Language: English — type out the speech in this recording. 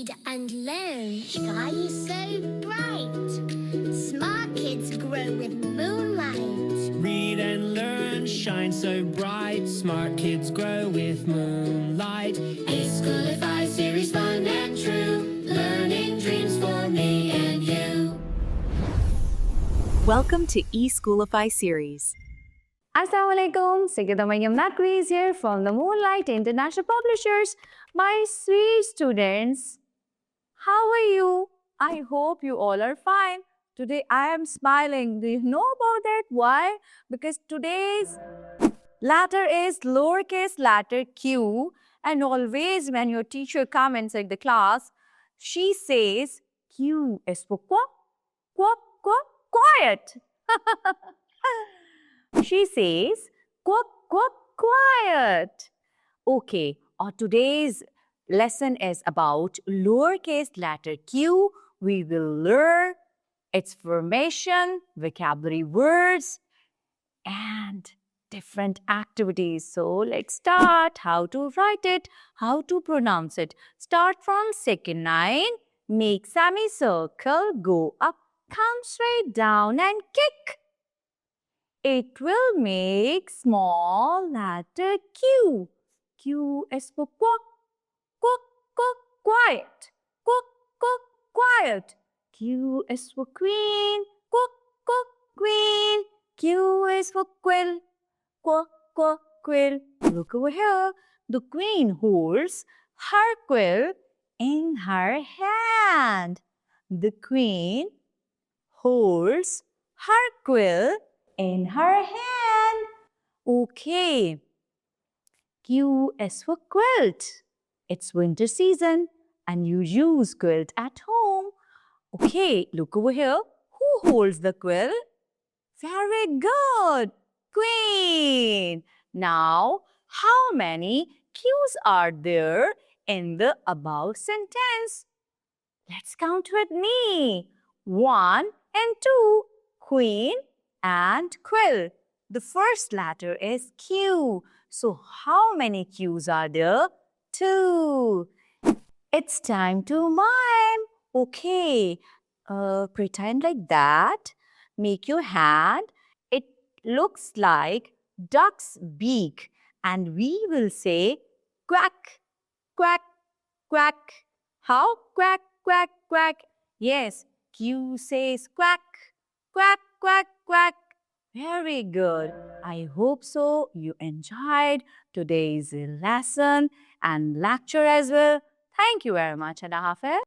read and learn shine so bright. Smart kids grow with moonlight. Read and learn shine so bright. Smart kids grow with moonlight. eSchoolify series fun and true. Learning dreams for me and you. Welcome to eSchoolify series. Assalamualaikum, Sigidamayyam Nakris here from the Moonlight International Publishers. My sweet students, how are you? I hope you all are fine. Today I am smiling. Do you know about that? Why? Because today's letter is lowercase letter q, and always when your teacher comes inside the class, she says Q is for quiet. She says, quiet. Okay, today's lesson is about lowercase letter q. We will learn its formation, vocabulary words, and different activities. So let's start. How to write it, how to pronounce it. Start from second line. Make semicircle, go up, come straight down and kick. It will make small letter Q. Q is for quiet. Quiet. Q is for queen. Queen. Q is for quill. Quill. Look over here. The queen holds her quill in her hand. The queen holds her quill in her hand. Okay. Q is for quilt. It's winter season and you use quilt at home. Okay, look over here. Who holds the quill? Very good. Queen. Now, how many Q's are there in the above sentence? Let's count with me. 1 and 2. Queen and quill. The first letter is Q. So how many Q's are there? 2. It's time to mime. Okay. Pretend like that. Make your hand. It looks like duck's beak. And we will say quack, quack, quack. How? Quack, quack, quack. Yes, Q says quack, quack, quack, quack. Very good. I hope so. You enjoyed today's lesson and lecture as well. Thank you very much, Allah Hafiz.